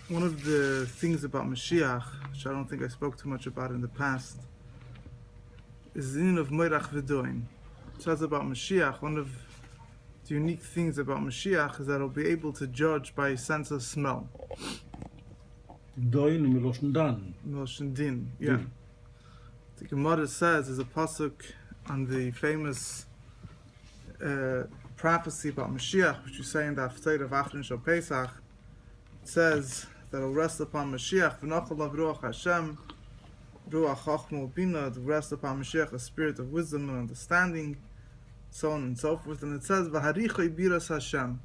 one of the things about Moshiach, which I don't think I spoke too much about in the past, is the meaning of Moirach V'doin. It says about Moshiach, one of the unique things about Moshiach is that he'll be able to judge by a sense of smell. Doin Miloshen Dan. Miloshen Din, yeah. The Gemara says, there's a pasuk on the famous prophecy about Mashiach, which you say in the Haftarah of Achron Shal Pesach. It says that it'll rest upon Mashiach, v'nochel lav ruach Hashem, ruach chachma ubina, to rest upon Mashiach a spirit of wisdom and understanding, so on and so forth. And it says, v'haricha ibiras Hashem.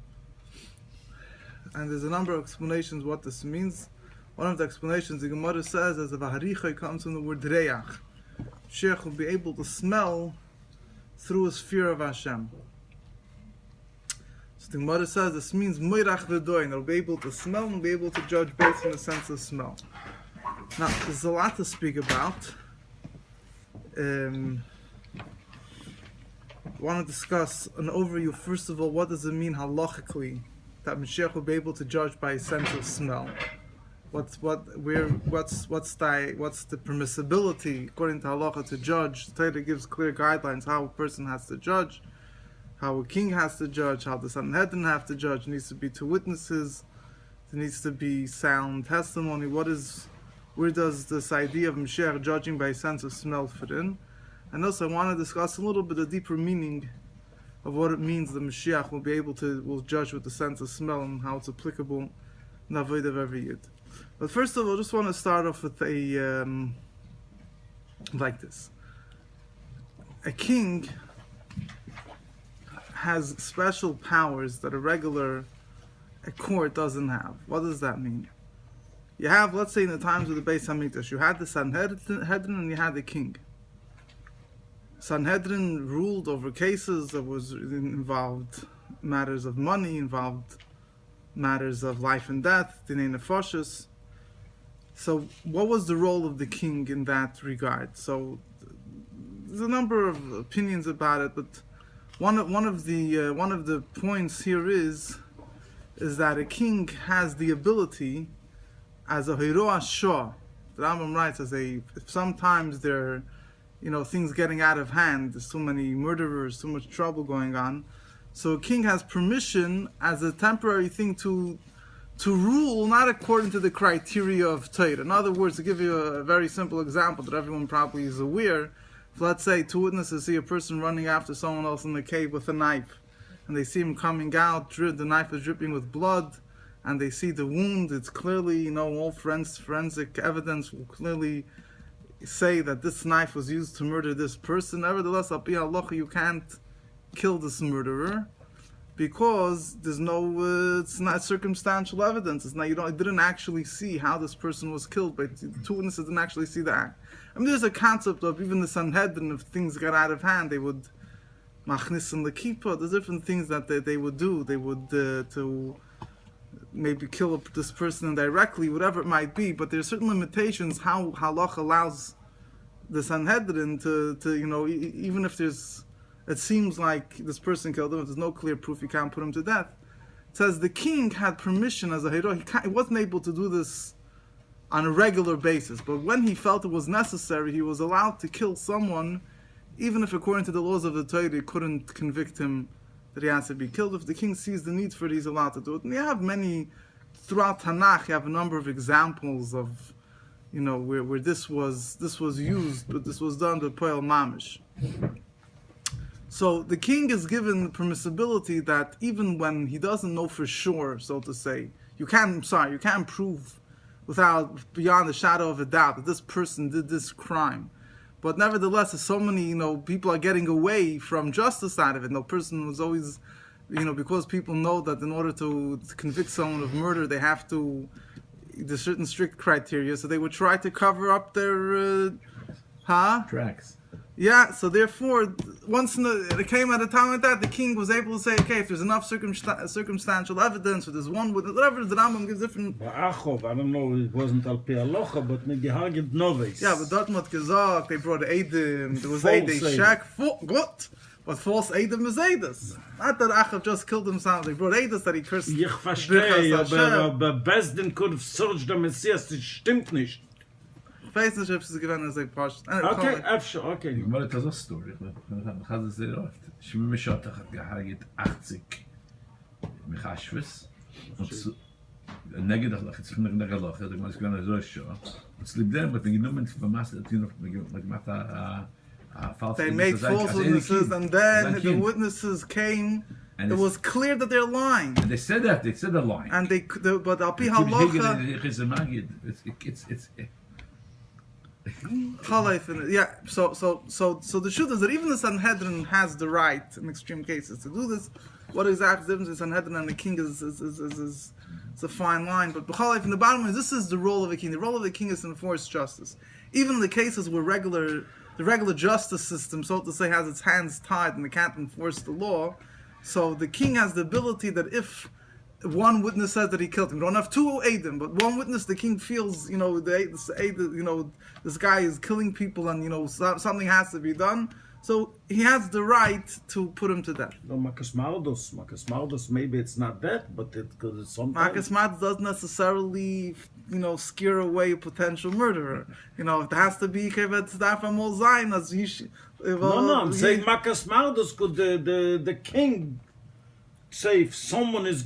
And there's a number of explanations what this means. One of the explanations the Gemara says is that v'haricha comes from the word reach. Mashiach will be able to smell through his fear of Hashem. So the Gemara says this means moirach v'doin. They'll be able to smell and be able to judge based on the sense of smell. Now, there's a lot to speak about. I want to discuss an overview. First of all, what does it mean halachically that Mashiach will be able to judge by a sense of smell? What's the permissibility according to halacha to judge? The Torah gives clear guidelines how a person has to judge, how a king has to judge, how the Sanhedrin have to judge. There needs to be two witnesses. There needs to be sound testimony. Where does this idea of Mashiach judging by a sense of smell fit in? And also, I want to discuss a little bit of deeper meaning of what it means that Mashiach will judge with the sense of smell and how it's applicable in the avodah of every yid. But first of all, I just want to start off with like this. A king has special powers that a court doesn't have. What does that mean? You have, let's say in the times of the Beis HaMikdash, you had the Sanhedrin and you had the king. Sanhedrin ruled over cases that involved matters of money, involved matters of life and death, dinei nefashos. So, what was the role of the king in that regard? So, there's a number of opinions about it, but one of the points here is that a king has the ability, as a hiroah shah. The Rambam writes, if sometimes there are things getting out of hand, there's too many murderers, too much trouble going on. So a king has permission as a temporary thing to rule not according to the criteria of Torah. In other words, to give you a very simple example that everyone probably is aware, if let's say two witnesses see a person running after someone else in the cave with a knife, and they see him coming out, the knife is dripping with blood, and they see the wound, it's clearly, all forensic evidence will clearly say that this knife was used to murder this person. Nevertheless, al pi halacha, you can't kill this murderer because there's it's not circumstantial evidence. It's not, you didn't actually see how this person was killed, but the two witnesses didn't actually see the act. There's a concept of even the Sanhedrin, if things got out of hand, they would machnis and lekipa. There's different things that they would do. They would to maybe kill this person indirectly, whatever it might be. But there's certain limitations how halach allows the Sanhedrin to even if it seems like this person killed him, if there's no clear proof, you can't put him to death. It says the king had permission as a hero. He wasn't able to do this on a regular basis, but when he felt it was necessary, he was allowed to kill someone, even if according to the laws of the Torah, he couldn't convict him that he has to be killed. If the king sees the need for it, he's allowed to do it. And you have throughout Tanakh, you have a number of examples of, where this was used, but this was done with Poel Mamish. So the king is given the permissibility that even when he doesn't know for sure, so to say, you can't prove beyond a shadow of a doubt that this person did this crime. But nevertheless, so many, people are getting away from justice out of it. No person was always, because people know that in order to convict someone of murder, they have to, there's certain strict criteria, so they would try to cover up their, tracks. Yeah, so therefore, once it came at a time like that, the king was able to say, okay, if there's enough circumstantial evidence, or there's one witness, whatever, the Rambam gives different... Ba'achov, I don't know, it wasn't al pi halacha, but maybe hagid noves. Yeah, but dort mat gesagt, they brought Eidim, there was Eidei Shek, gut, But false Eidim is Eidos. Not that Achav just killed himself. They brought Eidos that he cursed. Ich verstehe, aber Besden could have searched the Messias, das stimmt nicht. Ich weiß nicht, ob sie gewinnen, als ich passt. Okay, okay. Ich mache das auch Story. Ich habe das sehr oft. Ich bin mir schon, ich habe gehabt 80 Mechashwes. Und nege das jetzt von der Galach, da muss ich gerne so schon. Und sleep there, but you know, from master, you know, like mata false. They made false witnesses, and then the witnesses came. It was clear that they're lying. And they said that they're lying. And but al pi halacha, yeah. So the truth is that even the Sanhedrin has the right in extreme cases to do this. What exactly the difference between Sanhedrin and the king is a fine line. But in the bottom line, this is the role of a king. The role of the king is to enforce justice. Even in the cases where the regular justice system, so to say, has its hands tied and they can't enforce the law. So the king has the ability that if one witness says that he killed him, we don't have two Eidim, but one witness, the king feels, this guy is killing people and, something has to be done. So he has the right to put him to death. No, Marcus Maldus, maybe it's not that, but because it's something. Marcus Maldus doesn't necessarily, scare away a potential murderer. It has to be I'm saying Marcus Maldus could the king say if someone is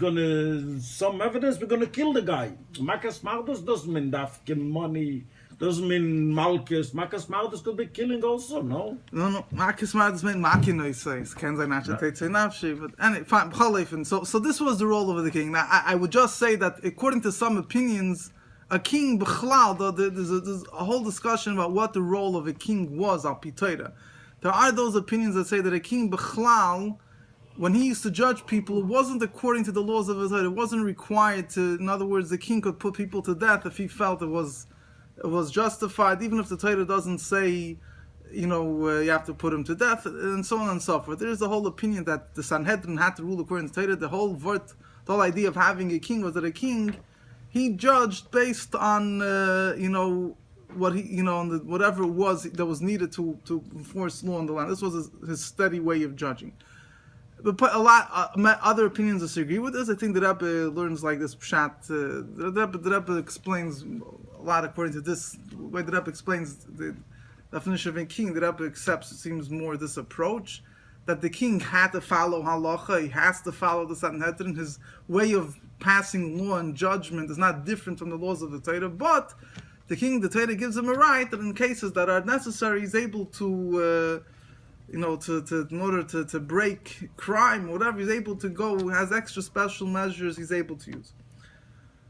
some evidence, we're gonna kill the guy. Marcus Maldus doesn't mean dafke money. Doesn't mean Malchus. Marcus Maldus could be killing also, no? No. Marcus Maldus meant Makinoi says. Can say not to take nafshi, but anyway, fine. So this was the role of the king. Now I would just say that according to some opinions, a king b'chlal, there's a whole discussion about what the role of a king was al pitoida. There are those opinions that say that a king b'chlal, when he used to judge people, it wasn't according to the laws of his Torah. It wasn't required to. In other words, the king could put people to death if he felt it was justified, even if the Torah doesn't say, you have to put him to death, and so on and so forth. There is a whole opinion that the Sanhedrin had to rule according to Torah. The whole idea of having a king was that a king, he judged based on, what he, on whatever it was that was needed to enforce law in the land. This was his steady way of judging. But other opinions disagree with this. I think the Rebbe learns like this pshat. The Rebbe explains a lot according to this way. The Rebbe explains the definition of a king. The Rebbe accepts, it seems, more this approach that the king had to follow halacha. He has to follow the Sanhedrin. His way of passing law and judgment is not different from the laws of the Torah. But the Torah gives him a right that in cases that are necessary, he's able to. In order to break crime, whatever, he's able to go, has extra special measures he's able to use.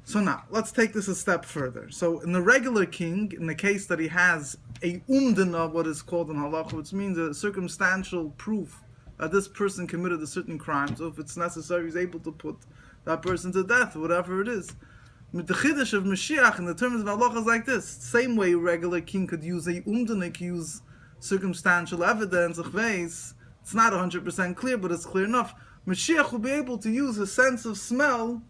So now, let's take this a step further. So in the regular king, in the case that he has a umdana, what is called in halacha, which means a circumstantial proof that this person committed a certain crime, so if it's necessary, he's able to put that person to death, whatever it is. With the chiddush of Moshiach, in the terms of halacha, is like this. Same way a regular king could use a umdana, could use circumstantial evidence, it's not 100% clear, but it's clear enough. Mashiach will be able to use his sense of smell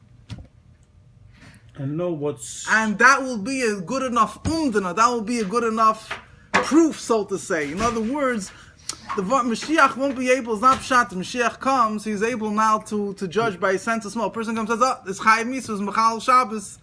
and know what's... And that will be a good enough umdana, that will be a good enough proof, so to say. In other words, the Mashiach won't be able, it's not pshat, Mashiach comes, he's able now to judge by his sense of smell. A person comes and says, this Chaim Mitzvah is Mechal Shabbos.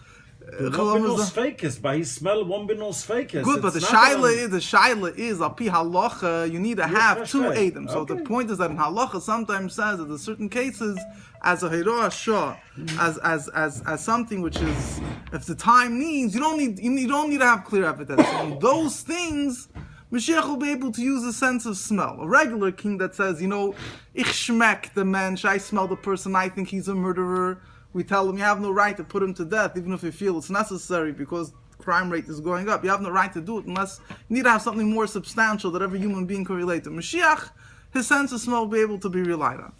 Won't be no fakest. By his smell, won't be no fakest. Good, but the shaila is al pi halacha. You need to have two Eidim. So the point is that in halacha sometimes says that in certain cases, as a hiroah shah, as something which is, if the time needs, you don't need to have clear evidence. And those things, Mashiach will be able to use a sense of smell. A regular king that says, ich schmeck the mensch, I smell the person, I think he's a murderer. We tell them you have no right to put him to death, even if you feel it's necessary because crime rate is going up. You have no right to do it unless you need to have something more substantial that every human being can relate to. Mashiach, his sense of smell will be able to be relied on.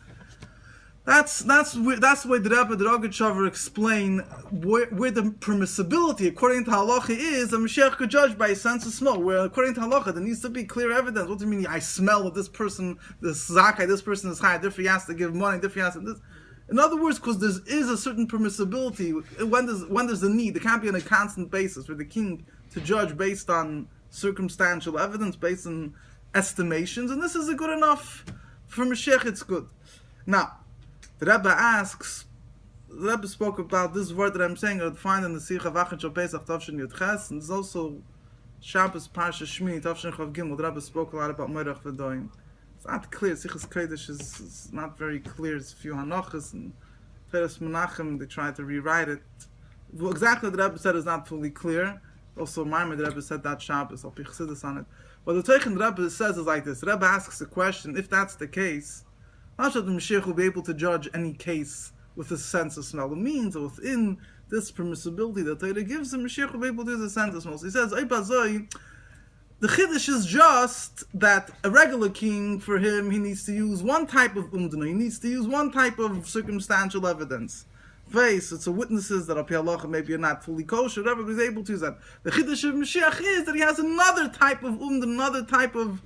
That's the way the Rebbe, the Rogatchover explain where the permissibility according to halacha is. A Mashiach could judge by his sense of smell. Where according to halacha there needs to be clear evidence. What do you mean? I smell that this person, this zakai, this person is high. Therefore, he has to give money. Therefore, he has to this. In other words, because there is a certain permissibility when there's a need, there can't be on a constant basis for the king to judge based on circumstantial evidence, based on estimations, and this is a good enough For Mashiach, it's good. Now, the Rebbe asks, the Rebbe spoke about this word that I'm saying, I'd find in the Sicha Vachet Shal Pesach Tavshin Yud Ches, and there's also Shabbos Parsha Shmini Tavshin Chav Gimel. The Rebbe spoke a lot about Moirach V'Doin. It's not clear. Sichas Kodesh is not very clear. There's a few Hanachas and Teres Menachem. They tried to rewrite it. Well, exactly what the Rebbe said is not fully clear. Also, Maimon, the Rebbe said that Shabbos. I'll be chassidus on it. But the Teichen the Rebbe says is like this. The Rebbe asks a question. If that's the case, not that the Mashiach will be able to judge any case with a sense of smell. It means that within this permissibility that Torah gives, the Mashiach will be able to use a sense of smell. So he says, the Chiddush is just that a regular king, for him, he needs to use one type of umdana. He needs to use one type of circumstantial evidence. Face, it's a witnesses that Api Halacha maybe are not fully kosher, whatever, he's able to use that. The Chiddush of Mashiach is that he has another type of umdana, another type of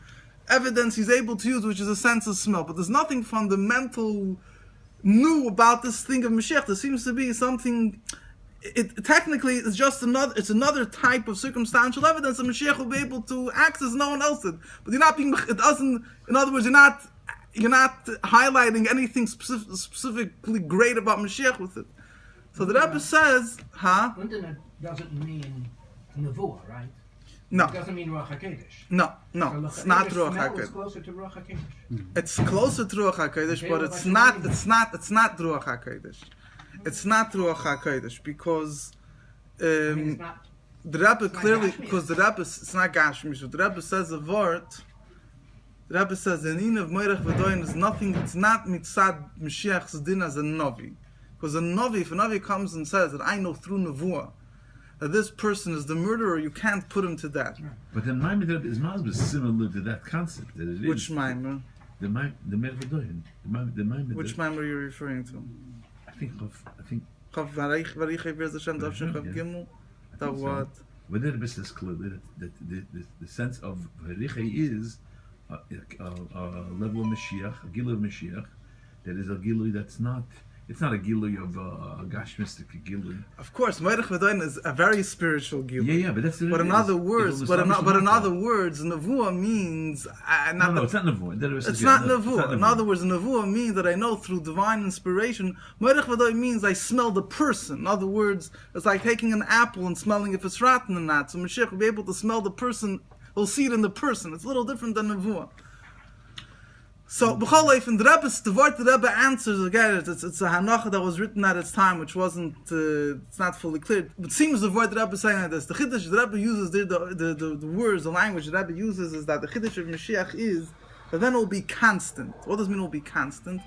evidence he's able to use, which is a sense of smell. But there's nothing fundamental new about this thing of Mashiach. There seems to be something. It technically is just another type of circumstantial evidence that Mashiach will be able to access no one else did. But you're not being, it doesn't, in other words, you're not highlighting anything specifically great about Mashiach with it. So the Rebbe says, Internet doesn't mean Nevuah, right? No. It doesn't mean Ruach HaKodesh. No, So it's not Ruach Ruach HaKodesh. It's HaKodesh. closer to Ruach HaKodesh. It's closer to Ruach HaKodesh, Okay, but well, it's that's not Ruach HaKodesh. It's not Ruach HaKodesh because It's not. the Rebbe It's not clearly, Gashmius. because the Rebbe, it's not Gashmius, but the Rebbe says a word. The Rebbe says the din of Moirach V'Doin is nothing. It's not mitzad Mashiach's din as a novi, because a novi, if a novi comes and says that I know through nevuah that this person is the murderer, you can't put him to death. But the Maimon Rebbe is not similar to that concept. That it is. Which maimer? The Moirach V'Doin. The Maimon. Which maimer are you referring to? I think. Chav Varich Be'ez Hashem Tavshin Chav Gimel. That what? When the Rebbe says clearly that the sense of Harichai is a level of Mashiach, a Gilui of Mashiach, that is a Gilui that's not. It's not a Gilui of a Gashmistic Gilui. Of course, Moirach V'Doin is a very spiritual Gilui. Yeah, but that's the. But in other words, nevuah means No, it's not nevuah. It's not nevuah. In other words, nevuah means that I know through divine inspiration. Moirach V'Doin means I smell the person. In other words, it's like taking an apple and smelling if it's rotten or not. So Mashiach will be able to smell the person. We'll see it in the person. It's a little different than nevuah. So, b'chol oifin, the word the Rebbe answers again. It's a hanacha that was written at its time, which wasn't. It's not fully clear. It seems the word the Rebbe is saying like this. The chiddush the Rebbe uses the words, the language the Rebbe uses is that the chiddush of Mashiach is that then it will be constant. What does it mean it will be constant?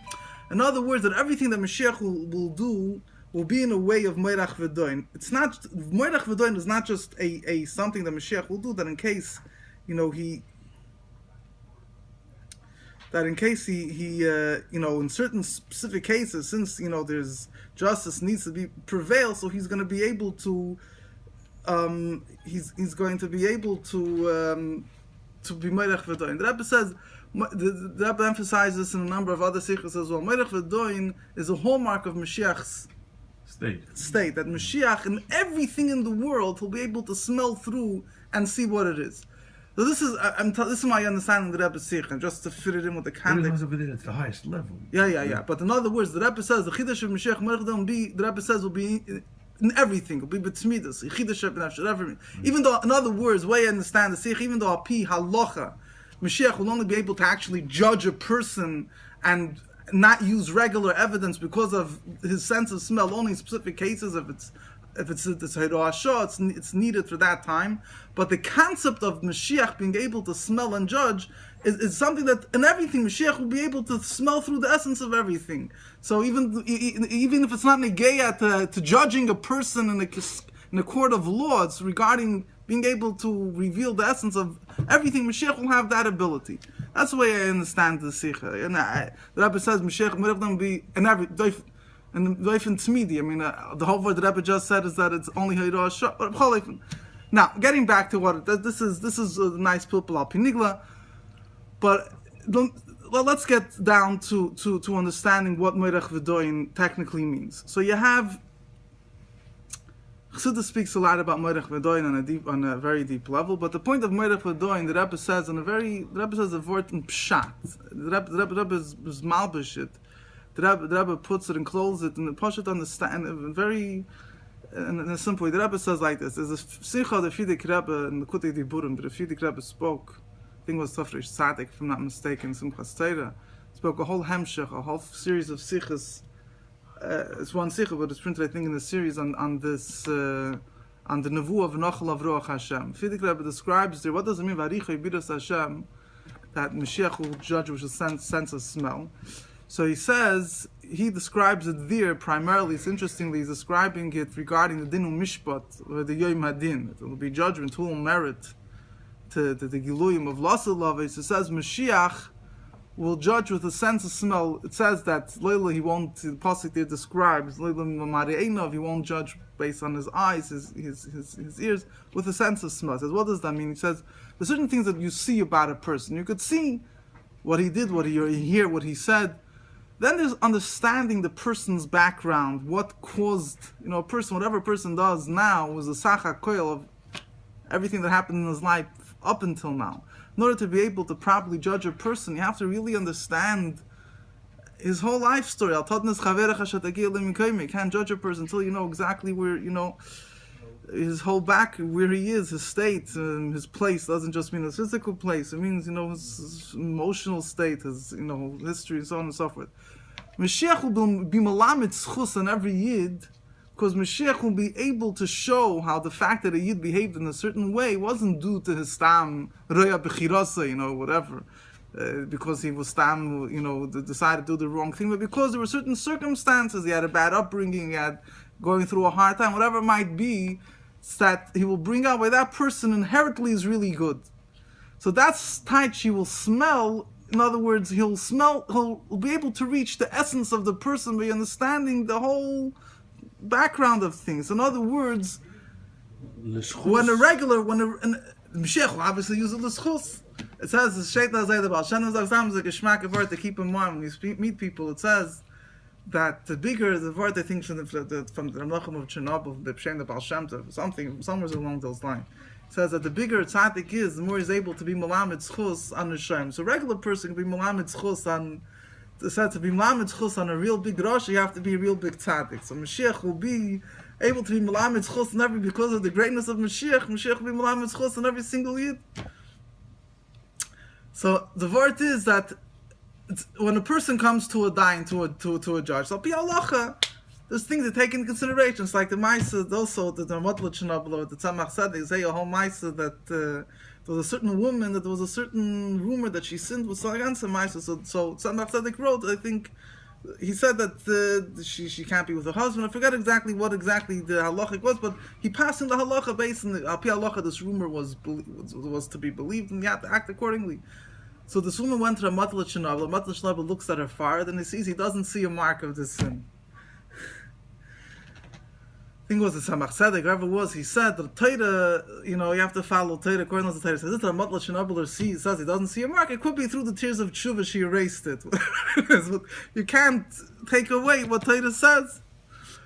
In other words, that everything that Mashiach will do will be in a way of Moirach V'Doin. It's not Moirach V'Doin is not just a something that Mashiach will do. That in case, he in certain specific cases, since there's justice needs to be prevail, so he's going to be able to he's going to be able to be Moirach V'Doin. The Rebbe says, the Rebbe emphasizes this in a number of other sichos as well. Moirach V'Doin is a hallmark of Mashiach's state, that Mashiach in everything in the world will be able to smell through and see what it is. So this is my understanding of the Rebbe's Zirkind, just to fit it in with the context. It's the highest level. Yeah. But in other words, the Rebbe says the Chiddush of Mashiach Moirach V'Doin the Rebbe says will be in everything. Will be b'tzmidas, Chiddush b'nefesh, everything. Even though, in other words, way I understand the Zirkind, even though Api Halacha, Mashiach will only be able to actually judge a person and not use regular evidence because of his sense of smell, only in specific cases if it's it's needed for that time. But the concept of Mashiach being able to smell and judge is something that in everything Mashiach will be able to smell through the essence of everything. So even if it's not negeya to judging a person in a court of law, it's regarding being able to reveal the essence of everything. Mashiach will have that ability. That's the way I understand the Sikha. And the Rebbe says Mashiach will be in every. And tzmidi. I mean, the whole word the Rebbe just said is that it's only Hayrah Shah. Now, getting back to what this is a nice pilpul al pinigla, but let's get down to understanding what Moirach V'Doin technically means. So you have Chassidus speaks a lot about Moirech V'Doin on a very deep level, but the point of Moirech V'Doin, the Rebbe says the Rebbe says a word in pshat. The Rebbe is malbish it. The Rebbe puts it and closes it, and the Pashat understand very in a simple way. The Rebbe says like this: there's a Simcha the Fidik Rebbe in the Kutei Diburim. The Fidik Rebbe spoke. I think it was Tafresh Tzaddik, if I'm not mistaken. Simchas Torah spoke a whole hemshech, a whole series of sichas. It's one sikha, but it's printed, I think, in the series on this on the Nevuah of Nochel of Ruach Hashem. Fidik Rebbe describes there what does it mean Varicha Yibiras Hashem, that Mashiach will judge with a sense of smell. So he says he describes it there primarily. It's interestingly he's describing it regarding the Dinu Mishpat or the Yom Hadin. It will be judgment who will merit to the Giluyim of Lasalavis. It says Mashiach will judge with a sense of smell. It says that Leila he won't. The pasuk there describes Leila Mari'enov. He won't judge based on his eyes, his ears, with a sense of smell. He says, what does that mean? He says there's certain things that you see about a person. You could see what he did, you hear what he said. Then there's understanding the person's background, what caused a person, whatever a person does now was a sacha koil of everything that happened in his life up until now. In order to be able to properly judge a person, you have to really understand his whole life story. You can't judge a person until you know exactly where, his whole back, where he is, his state, his place. Doesn't just mean his physical place. It means, his emotional state, his, history, and so on and so forth. Mashiach will be malamed schus on every yid, because Mashiach will be able to show how the fact that a Yid behaved in a certain way wasn't due to his stam, roya bechirasa, whatever, because he was stam, decided to do the wrong thing, but because there were certain circumstances, he had a bad upbringing, he had going through a hard time, whatever it might be, that he will bring out where that person inherently is really good. So that's tight, he will smell. In other words, he'll be able to reach the essence of the person by understanding the whole background of things. In other words, when Mashiach will obviously use a l'schus. It says the Shaitan Zayda about Shannon Zagzam is a geschmack of word to keep in mind when you meet people. It says that the bigger the word, I think from the Ramlachim of Chernobyl, the Pshem, the Baal Shem Tov, somewhere along those lines. It says that the bigger a tzaddik is, the more he's able to be malamed schus on the Shem. So a regular person can be malamed schus on. It said to be malamed schus on a real big rosh, you have to be a real big tzaddik. So Mashiach will be able to be malamed schus on every, because of the greatness of Mashiach. Mashiach will be malamed schus on every single yid. So the word is that when a person comes to a dying to a judge, so pi halacha, there's things that take into consideration. It's like the Maisa, also the Matla Chernobyl or the Tzemach said, they say a whole Maisa that there was a certain woman, that there was a certain rumor that she sinned with against a Maisa. So Tzemach Tzedek wrote, I think, he said that she can't be with her husband. I forget exactly what the halacha was, but he passed in the halacha based on the pi halacha. This rumor was to be believed, and you have to act accordingly. So this woman went to a Matla Chernobyl. Matla Chernobyl looks at her fire, then he doesn't see a mark of this sin. I think it was the Tzemach Tzedek, whoever it was, he said that Torah, you have to follow Torah according to the Torah. Says this Matla Chernobyl says he doesn't see a mark. It could be through the tears of tshuva she erased it. You can't take away what Torah says.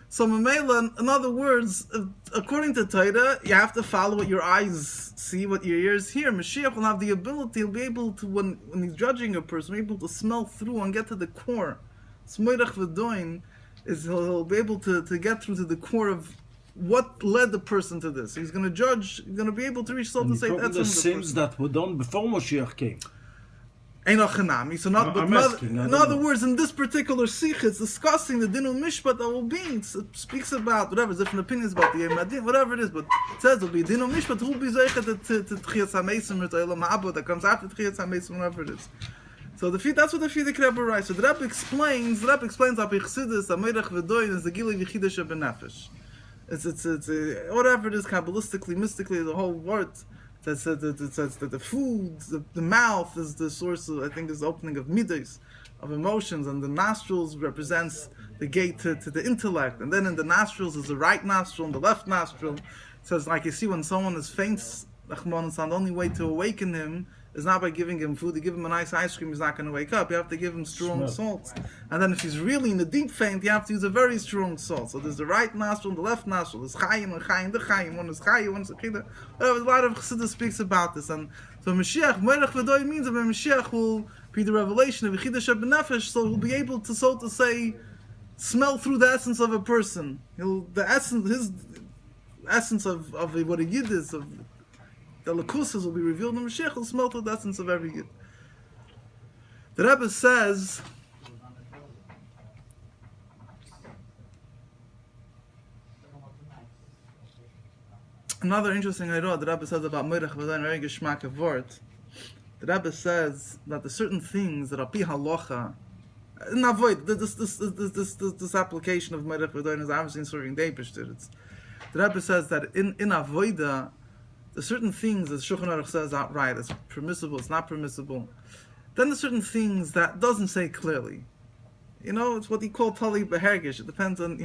So Mamela, in other words, according to Torah, you have to follow what your eyes see, what your ears hear. Mashiach will have the ability, he'll be able to, when he's judging a person, be able to smell through and get to the core. Smoirach v'doin is he'll be able to get through to the core of what led the person to this. He's going to judge, he's going to be able to reach, so to say, that's the sins that were done before Moshiach came. In other words, in this particular sikh, it's discussing the din mishpat that will be. It speaks about whatever, different opinions about the Yemadin, whatever it is, but it says it will be din mishpat, who will be zeichet to Tchias HaMesim or to Elam Ha'abod that comes after Tchias HaMesim, whatever it is. So that's what the Fidik Rebbe writes. So the Rebbe explains that Chassidus, Ameirach V'doin is the Gilui V'chidesh B'nefesh. It's whatever it is, Kabbalistically, mystically, the whole word. It says that the food, the mouth is the source of, I think, is the opening of midas, of emotions, and the nostrils represents the gate to the intellect. And then in the nostrils is the right nostril and the left nostril. It says, like you see, when someone is faint, the only way to awaken him is not by giving him food. You give him a nice ice cream, he's not going to wake up. You have to give him strong salts. And then if he's really in a deep faint, you have to use a very strong salt. So there's the right nostril and the left nostril. There's chayim and chayim, the chayim. One is chayim, one is chida. A lot of Chassidus speaks about this. And so Moshiach, Moirach V'doi means that when Moshiach will be the revelation of Yechidah Sheb'nefesh, so he'll be able to, so to say, smell through the essence of a person. His essence of what a yid is, of the lakusas will be revealed in Mashiach, will smell through the essence of every yid. The Rebbe says, another interesting idea the Rebbe says about Moirach V'dain, very geschmack of word. The Rebbe says that there's certain things that are pi halacha. And avoid this application of Moirach V'dain is obviously in serving the Eibishter. The Rebbe says that in avoida, there's certain things that Shulchan Aruch says outright, it's permissible, it's not permissible. Then there's certain things that doesn't say clearly. It's what he called tali behergish. It depends on,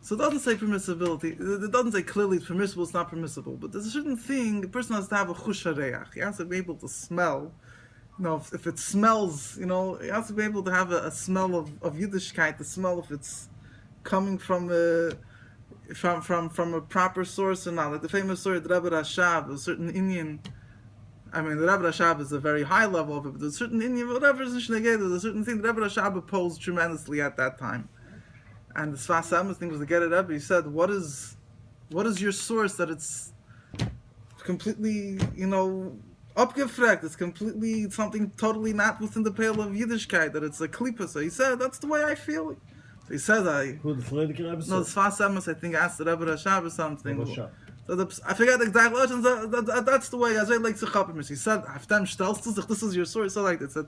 So it doesn't say permissibility. It doesn't say clearly it's permissible, it's not permissible. But there's a certain thing, a person has to have a chush hareach. He has to be able to smell. If it smells, he has to be able to have a smell of Yiddishkeit, the smell if it's coming from a proper source or not. Like the famous story of the Rebbe Rashab, a certain Indian. The Rebbe Rashab is a very high level of it, but there's a certain Indian, whatever is in there's a certain thing the Rebbe Rashab opposed tremendously at that time. And the Sfas Emes thing was to get it up. He said, what is your source that it's completely, upgefrekt, it's completely something totally not within the pale of Yiddishkeit, that it's a klipa. So he said, that's the way I feel it. So he says, Who the Frierdiker Rebbe said? No, the Sfas Emes, I think, asked the Rebbe Rashab or something. So I forget the exact words, that's the way, as I like to chapim. He said, this is your source. So like that. He said,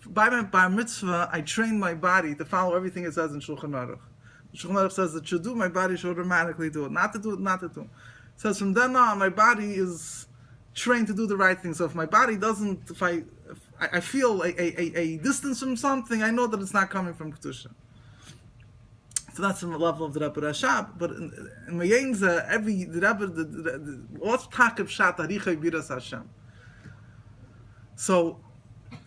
by mitzvah, I train my body to follow everything it says in Shulchan Aruch. Shulchan Aruch says that should do, my body should automatically do it. Not to do it, not to do it. It says from then on, my body is trained to do the right thing. So if my body doesn't, if I feel a distance from something, I know that it's not coming from Kedusha. So that's from the level of the Rebbe Rashab. But in Mayenza, the Rebbe, what's takib shat arichai biras Hashem? So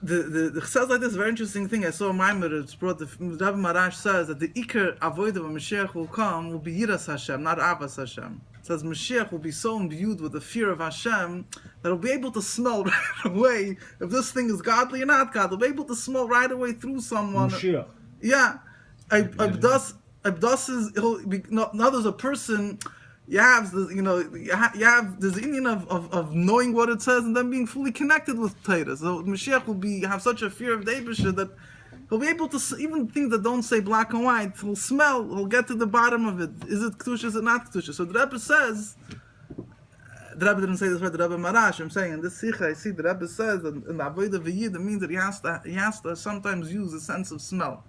the says like this very interesting thing. I saw a Maimer, it's brought, the Rebbe Marash says that the Iker avodah when Mashiach will come will be Yiras Hashem, not Avas Hashem. It says Mashiach will be so imbued with the fear of Hashem that he'll be able to smell right away if this thing is godly or not godly. He'll be able to smell right away through someone. Mashiach. Yeah. Abdas is, now there's a person, you have this Indian of knowing what it says and then being fully connected with Torah. So Mashiach will have such a fear of the Eibusher that he'll be able to, even things that don't say black and white, he'll smell, he'll get to the bottom of it. Is it Kedusha, is it not Kedusha? So the Rebbe says, the Rebbe didn't say this right, the Rebbe Marash, I'm saying, in this Sikha, I see the Rebbe says, in the Avodah V'yid, it means that he has to sometimes use a sense of smell.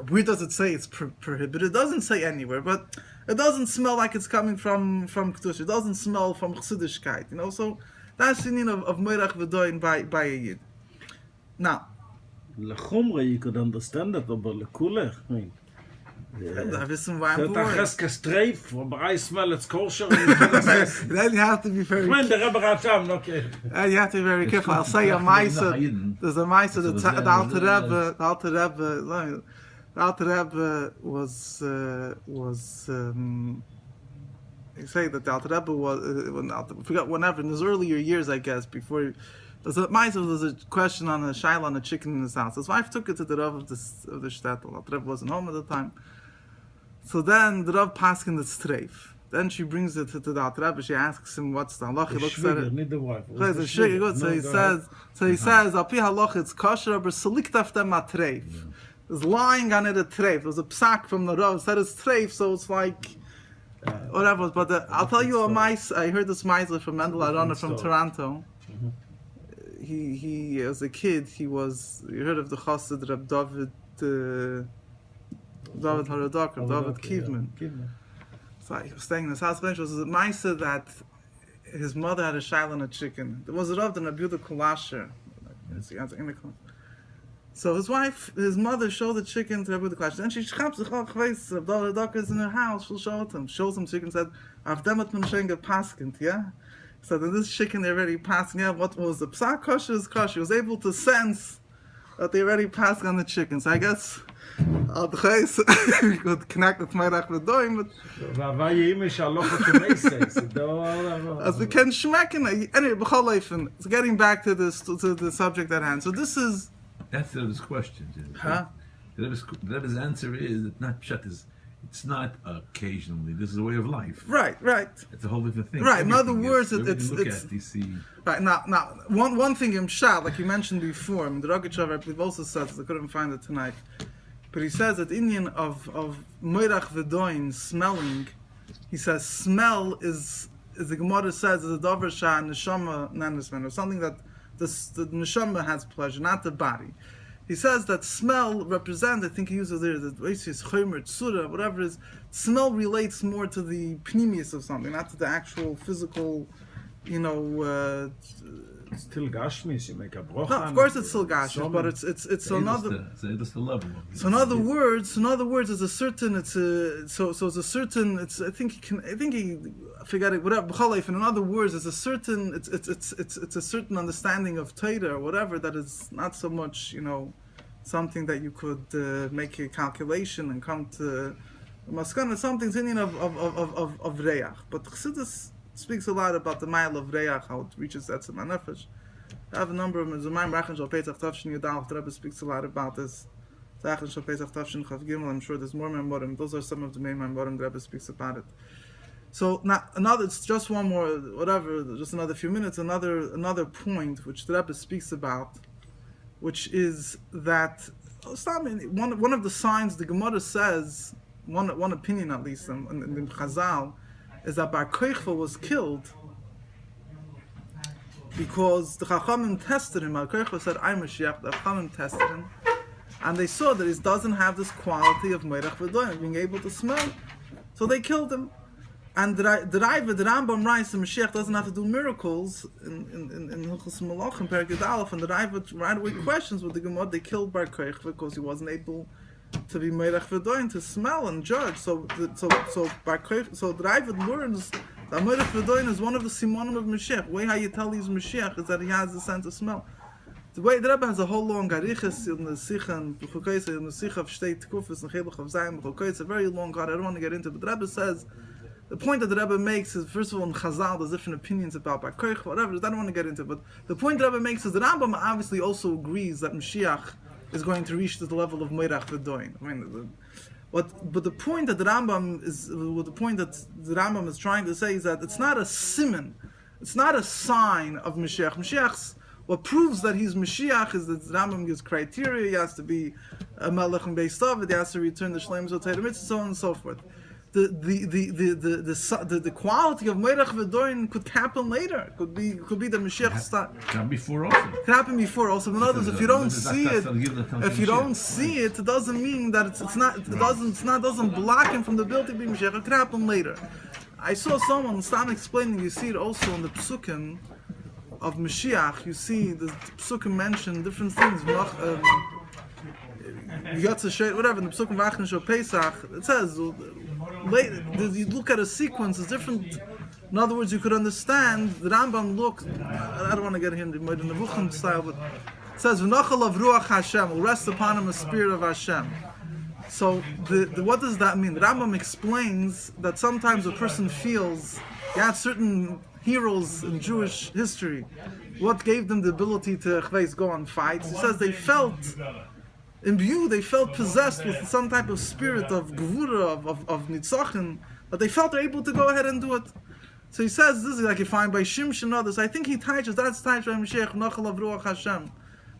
Where does it say it's prohibited? It doesn't say anywhere, but it doesn't smell like it's coming from Kedusha. It doesn't smell from Chassidishkeit, So that's the meaning of Moirach V'doin by a Yid. Now, Lechumra, you could understand it, but lekule, da wissen wir ein word. That's streif, but I smell it's kosher. Then you have to be very careful. The Rebbe Rashab, okay. You have to be very careful. I'll say a Maisa. There's a Maisa, the Alter Rebbe was you say that the Alter Rebbe was, I forgot whenever, in his earlier years, I guess, before there's a question on a shaila on a chicken in his house. His wife took it to the Rav of the shtetl. Alter Rebbe wasn't home at the time. So then the Rav paskin the streif. Then she brings it to the Alter Rebbe. She asks him what's the halach. He looks at it. Not the wife. So he says, Al pi halach it's kosher, but selikt after matreif. It's lying on it a treif. There's a psak from the Rav. Said it's treif, so it's like whatever. But I'll tell you a mice. I heard this mice from Mendel Arona from Toronto. He as a kid, you heard of the Chassid Reb David Haradak, David Kivman. So he was staying in his house. It was a mice that his mother had a shaila and a chicken. There was a Rav and a beautiful kulasher. So his mother showed the chicken to Rebbe the Klash. Then she schraps the chachveis. Rebbe is in her house. She'll show it him. Shows him chicken. Said, "I've done it when Shenga paskent." Yeah. So then this chicken they already passed. Yeah, what was the psak kosher is kosher. He was able to sense that they already passed on the chicken. So I guess we could connect with Meirach V'doim, but as we can shmecken. Anyway, b'chol ofen, so getting back to this to the subject at hand. So this is That's the Rebbe's question. Huh? The Rebbe's answer is that not pshat is. It's not occasionally. This is a way of life. right. It's a whole different thing. Right, in other Everything words, is, it's- everything you it's- look at, you see. Right, now one thing in Pshat, like you mentioned before, I mean, the Rogachover, I believe, also says, I couldn't find it tonight, but he says that Indian of Moirach V'doin, smelling, he says smell is the Gemara says, is a Dover Shah Neshama Nanisman, or something that the Neshama has pleasure, not the body. He says that smell represents, I think he uses there, the Oasis, Chomer, Tsura, whatever it is, smell relates more to the pneumius of something, not to the actual physical, Still Gashmis, you make a broch. no, of course it's still gashes, but it's another. That's the level. So in other words, it's a certain. It's a so it's a certain. It's I think he forget it. Whatever. B'chalef. In other words, it's a certain. It's a certain understanding of Torah or whatever that is not so much something that you could make a calculation and come to maskana. Something's in of reach, but Chassidus speaks a lot about the mile of reach, how it reaches that Tzemach Nefesh. I have a number of Mezumayim Rachan Shal Pesach Tavshin Yudal. The Rebbe speaks a lot about this. Rachan Shal Pesach Tavshin Chav Gimel. I'm sure there's more memorim. Those are some of the main memorim the Rebbe speaks about it. So now another. It's just one more, whatever. Just another few minutes. Another point which the Rebbe speaks about, which is that one of the signs the Gemara says, one opinion at least in the Chazal, is that Bar Kochva was killed because the Chachamim tested him. Bar Kochva said, "I'm Moshiach." The Chachamim tested him, and they saw that he doesn't have this quality of Meirach V'doim, being able to smell. So they killed him. And the Rambam writes the Moshiach doesn't have to do miracles in Hilchos Malachim, Perek Aleph, and the Rambam right away questions with the Gemara. They killed Bar Kochva because he wasn't able to be Meirach V'doim, to smell and judge. So the Rambam learns that Meirach V'doim is one of the Simonim of Moshiach. The way how you tell he's Moshiach is that he has the sense of smell. The way the Rebbe has a whole long Arichas in the Sicha and B'chukoyse, in the Sicha of Shtei Tekufas and Chelach of Zayim B'chukoyse, a very long God. I don't want to get into it, but the Rebbe says the point that the Rebbe makes is, first of all, in Chazal there's different opinions about Bar Kochva, whatever. I don't want to get into it, but the point the Rebbe makes is that Rambam obviously also agrees that Moshiach is going to reach to the level of Meirach V'doin. I mean, but the point that the Rambam is trying to say is that it's not a siman, it's not a sign of Mashiach. Mashiach's what proves that he's Mashiach is that the Rambam gives criteria. He has to be a Melech and Beis David. He has to return the Shleim Zot Mitzvah, so on and so forth. The quality of Meirach V'doin could happen later. Could be the Mashiach start. Can before also. Can happen before also. In other words, if you don't see it, it doesn't mean that it doesn't block him from the ability to be Mashiach. It could happen later. I saw someone start explaining. You see it also in the Psukim of Mashiach. You see the Psukim mention different things. Whatever in the Psukim V'achnu Shel Pesach, it says. Later, you look at a sequence, it's different. In other words, you could understand the Rambam looks. I don't want to get him in the Nevuchim style, but it says "V'nochal of Ruach Hashem" will rest upon him a spirit of Hashem. So, what does that mean? The Rambam explains that sometimes a person feels. You had certain heroes in Jewish history. What gave them the ability to go on fights? He says they felt. They felt possessed with some type of spirit of gevura, of nitzachon, but they felt they're able to go ahead and do it. So he says, this is like you find by Shimsh and others. I think he teaches, that's teached by Moshiach, Nachal of Ruach Hashem.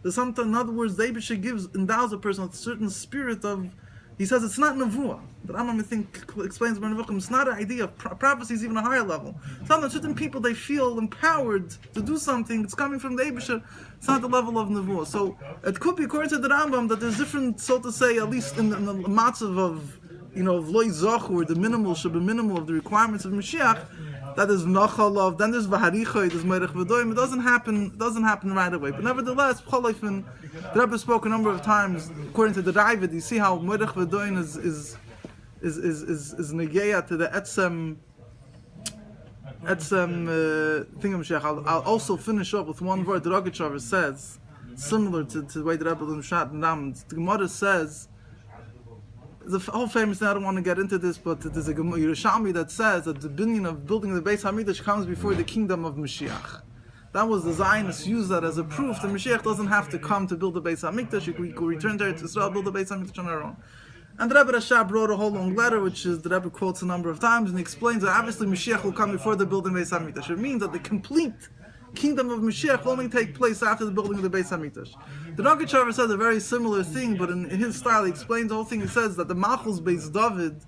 There's something, in other words, the Eibusha endows a person with a certain spirit of, he says it's not Nevuah. The Rambam, I think, explains by Nevuchim, it's not an idea of prophecy, is even a higher level. Sometimes certain people, they feel empowered to do something, it's coming from the Eibusha, it's not the level of Nevuah. So it could be, according to the Rambam, that there's different, so to say, at least in the matzav of, of Loi Zochu, or the minimal, should be minimal of the requirements of Mashiach, that is Nachalav, then there's Vaharichoy, there's Meirach V'doim. It doesn't happen right away. But nevertheless, the Rebbe spoke a number of times, according to the Ravid, you see how Meirach V'doim is negeya to the etzem That's thing of Moshiach. I'll also finish up with one word that Rogachover says, similar to the way that Rebbe Limshat and Ram. The Gemara says, the whole famous thing, I don't want to get into this, but there's a Yerushalmi that says that the binyan of building the Beis HaMikdash comes before the kingdom of Moshiach. That was the Zionists used that as a proof that Moshiach doesn't have to come to build the Beis HaMikdash. We could return there to Israel, build the Beis HaMikdash on our own. And the Rebbe Rashab wrote a whole long letter, which is the Rebbe quotes a number of times, and he explains that obviously Moshiach will come before the building of the Beis HaMikdash. It means that the complete kingdom of Moshiach will only take place after the building of the Beis HaMikdash. The Rogachover says a very similar thing, but in his style he explains the whole thing. He says that the Malchus Beis David,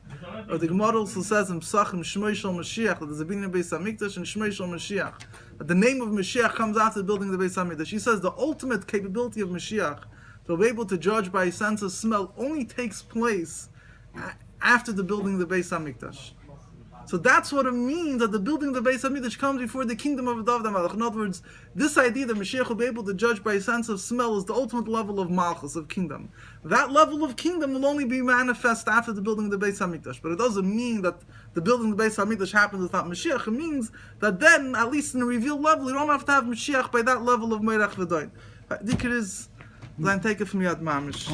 or the Gemara also says in Psachim Shmoi Shel Mashiach, that there's a binyan of Beis HaMikdash and Shmoi Shel Mashiach, that the name of Mashiach comes after the building of the Beis HaMikdash. He says the ultimate capability of Mashiach to be able to judge by a sense of smell only takes place after the building of the Beis HaMikdash. So that's what it means that the building of the Beis HaMikdash comes before the kingdom of David HaMelech. In other words, this idea that Mashiach will be able to judge by a sense of smell is the ultimate level of Malchus, of kingdom. That level of kingdom will only be manifest after the building of the Beis HaMikdash. But it doesn't mean that the building of the Beis HaMikdash happens without Mashiach. It means that then, at least in a revealed level, you don't have to have Mashiach by that level of Meirach V'Doin. Dikir is, then take it from Yad Mamish.